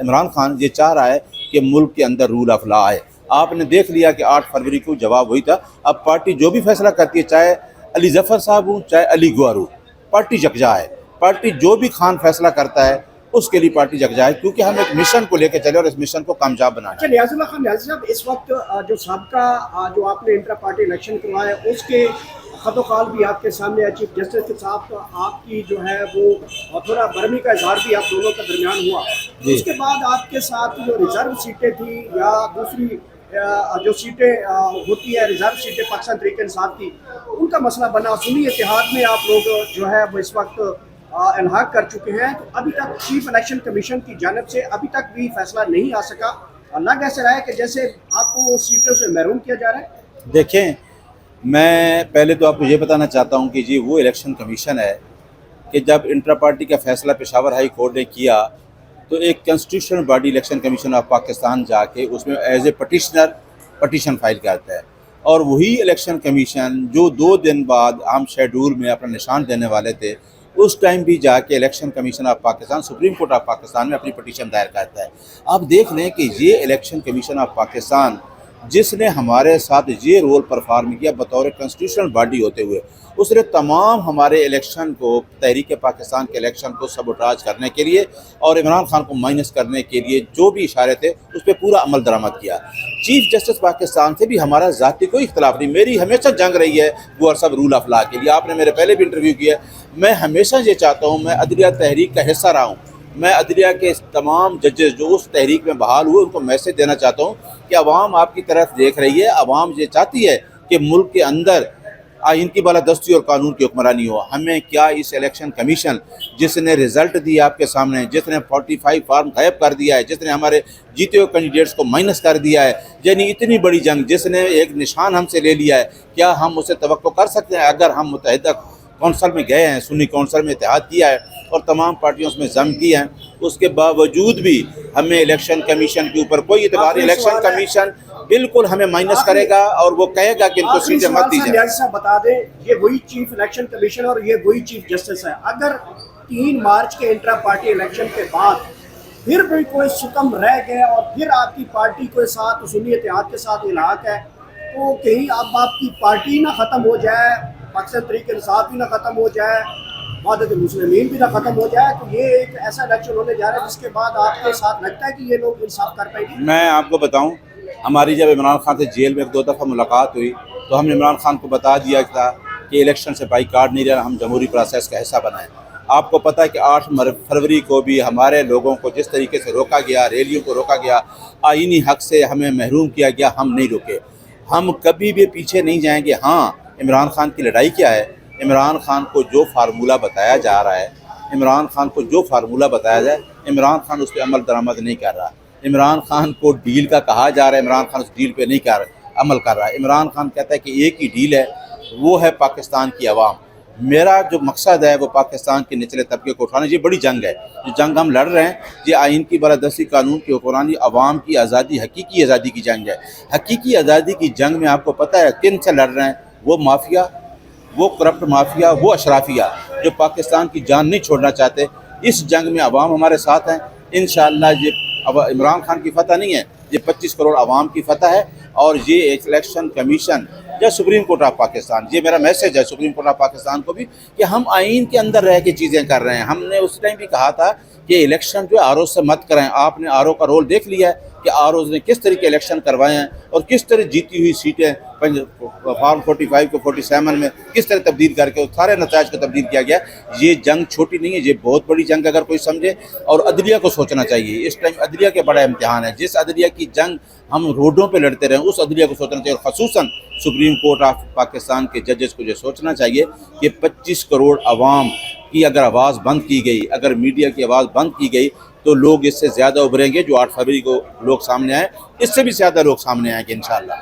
عمران خان یہ چاہ رہا ہے کہ ملک کے اندر رول آف لا آئے. آپ نے دیکھ لیا کہ 8 فروری کو جواب وہی تھا. اب پارٹی جو بھی فیصلہ کرتی ہے، چاہے علی ظفر صاحب ہوں چاہے علی گوہر ہو، پارٹی یکجا ہے. پارٹی جو بھی خان فیصلہ کرتا ہے اس کے لیے پارٹی یکجا ہے، کیونکہ ہم ایک مشن کو لے کے چلے اور اس مشن کو کامیاب بنانا. اچھا نیاز اللہ خان نیازی صاحب، اس وقت جو سابقہ جو آپ نے انٹرا پارٹی الیکشن کروایا اس کے خط و خال بھی آپ کے سامنے ہے. چیف جسٹس کے ساتھ آپ کی جو ہے وہ تھوڑا برہمی کا اظہار بھی آپ دونوں کے درمیان ہوا. اس کے بعد آپ کے ساتھ جو ریزرو سیٹیں تھیں یا دوسری جو سیٹیں ہوتی ہیں ریزرو سیٹیں پاکستان تحریک انصاف کی، ان کا مسئلہ بنا. سنی اتحاد میں آپ لوگ جو ہے وہ اس وقت الحاق کر چکے ہیں. تو ابھی تک چیف الیکشن کمیشن کی جانب سے ابھی تک بھی فیصلہ نہیں آ سکا. لگ ایسا رہا ہے کہ جیسے آپ کو سیٹوں سے محروم کیا جا رہا ہے. دیکھیں، میں پہلے تو آپ کو یہ بتانا چاہتا ہوں کہ جی وہ الیکشن کمیشن ہے کہ جب انٹرا پارٹی کا فیصلہ پشاور ہائی کورٹ نے کیا تو ایک constitutional body election commission of Pakistan جا کے اس میں ایز اے پٹیشن فائل کرتا ہے. اور وہی الیکشن کمیشن جو 2 دن بعد ہم شیڈول میں اپنا نشان دینے والے تھے، اس ٹائم بھی جا کے election commission of Pakistan supreme court of Pakistan میں اپنی پٹیشن دائر کرتا ہے. آپ دیکھ لیں کہ یہ الیکشن کمیشن آف پاکستان جس نے ہمارے ساتھ یہ رول پرفارم کیا بطور کنسٹیٹیوشنل باڈی ہوتے ہوئے، اس نے تمام ہمارے الیکشن کو، تحریک پاکستان کے الیکشن کو سبوٹاج کرنے کے لیے اور عمران خان کو مائنس کرنے کے لیے جو بھی اشارے تھے اس پہ پورا عمل درآمد کیا. چیف جسٹس پاکستان سے بھی ہمارا ذاتی کوئی اختلاف نہیں. میری ہمیشہ جنگ رہی ہے گوہر صاحب رول آف لا کے لیے. آپ نے میرے پہلے بھی انٹرویو کیا. میں ہمیشہ یہ چاہتا ہوں، میں عدلیہ تحریک کا حصہ رہا ہوں. میں عدلیہ کے تمام ججز جو اس تحریک میں بحال ہوئے ان کو میسج دینا چاہتا ہوں کہ عوام آپ کی طرف دیکھ رہی ہے. عوام یہ چاہتی ہے کہ ملک کے اندر آئین کی بالادستی اور قانون کی حکمرانی ہو. ہمیں کیا اس الیکشن کمیشن جس نے رزلٹ دیا آپ کے سامنے، جس نے 45 فارم غائب کر دیا ہے، جس نے ہمارے جیتے ہوئے کینڈیڈیٹس کو مائنس کر دیا ہے، یعنی اتنی بڑی جنگ جس نے ایک نشان ہم سے لے لیا ہے، کیا ہم اسے توقع کر سکتے ہیں؟ اگر ہم متحدہ کونسل میں گئے ہیں، سنی کونسل میں اتحاد کیا ہے اور تمام پارٹیوں میں ضم کی ہیں، اس کے باوجود بھی ہمیں الیکشن کمیشن کے اوپر کوئی اعتبار نہیں. الیکشن کمیشن بالکل ہمیں مائنس کرے گا اور وہ کہے گا کہ ان کو سیٹیں مت دی جائیں. نیازی صاحب بتا دیں، یہ وہی چیف الیکشن کمیشن اور یہ وہی چیف جسٹس ہے. اگر 3 مارچ کے انٹرا پارٹی الیکشن کے بعد پھر بھی کوئی ستم رہ گئے اور پھر آپ کی پارٹی کے ساتھ سنی اتحاد کے ساتھ الحاق ہے، تو کہیں اب آپ کی پارٹی نہ ختم ہو جائے، پاکستان تحریک انصاف بھی نہ ختم ہو جائے، وحدت المسلمین بھی نہ ختم ہو جائے، تو یہ ایک ایسا الیکشن ہونے جا رہا ہے جس کے بعد آپ کے ساتھ لگتا ہے کہ یہ لوگ انصاف کر پائیں گے. میں آپ کو بتاؤں، ہماری جب عمران خان سے جیل میں 2 دفعہ ملاقات ہوئی تو ہم نے عمران خان کو بتا دیا تھا کہ الیکشن سے بائی کارڈ نہیں رہنا، ہم جمہوری پروسیس کا حصہ بنائیں. آپ کو پتہ ہے کہ 8 فروری کو بھی ہمارے لوگوں کو جس طریقے سے روکا گیا، ریلیوں کو روکا گیا، آئینی حق سے ہمیں محروم کیا گیا، ہم نہیں رکے. ہم کبھی بھی پیچھے نہیں جائیں گے. ہاں، عمران خان کی لڑائی کیا ہے؟ عمران خان کو جو فارمولہ بتایا جا رہا ہے، عمران خان کو جو فارمولہ بتایا جائے، عمران خان اس پہ عمل درآمد نہیں کر رہا. عمران خان کو ڈیل کا کہا جا رہا ہے، عمران خان اس ڈیل پہ نہیں عمل کر رہا ہے. عمران خان کہتا ہے کہ ایک ہی ڈیل ہے، وہ ہے پاکستان کی عوام. میرا جو مقصد ہے وہ پاکستان کے نچلے طبقے کو اٹھانا. یہ بڑی جنگ ہے، جو جنگ ہم لڑ رہے ہیں یہ آئین کی بالادستی، قانون کی حکمرانی، عوام کی آزادی، حقیقی آزادی کی جنگ ہے. حقیقی آزادی کی جنگ میں آپ کو پتہ ہے کن سے لڑ رہے ہیں؟ وہ مافیا، وہ کرپٹ مافیا، وہ اشرافیہ جو پاکستان کی جان نہیں چھوڑنا چاہتے. اس جنگ میں عوام ہمارے ساتھ ہیں. انشاءاللہ یہ عمران خان کی فتح نہیں ہے، یہ 25 کروڑ عوام کی فتح ہے. اور یہ الیکشن کمیشن یا سپریم کورٹ آف پاکستان، یہ میرا میسج ہے سپریم کورٹ آف پاکستان کو بھی کہ ہم آئین کے اندر رہ کے چیزیں کر رہے ہیں. ہم نے اس ٹائم بھی کہا تھا کہ الیکشن جو آر او سے مت کریں. آپ نے آر او کا رول دیکھ لیا ہے کہ آر اوز نے کس طریقے الیکشن کروائے ہیں اور کس طرح جیتی ہوئی سیٹیں فارم 45 کو 47 میں کس طرح تبدیل کر کے سارے نتائج کو تبدیل کیا گیا. یہ جنگ چھوٹی نہیں ہے، یہ بہت بڑی جنگ اگر کوئی سمجھے. اور عدلیہ کو سوچنا چاہیے، اس ٹائم عدلیہ کے بڑا امتحان ہے. جس عدلیہ کی جنگ ہم روڈوں پہ لڑتے رہے اس عدلیہ کو سوچنا چاہیے. اور خصوصاً سپریم کورٹ آف پاکستان کے ججز کو یہ سوچنا چاہیے کہ 25 کروڑ عوام کی اگر آواز بند کی گئی، اگر میڈیا کی آواز بند کی گئی تو لوگ اس سے زیادہ ابھریں گے. جو 8 فروری کو لوگ سامنے آئے، اس سے بھی زیادہ لوگ سامنے آئیں گے انشاءاللہ.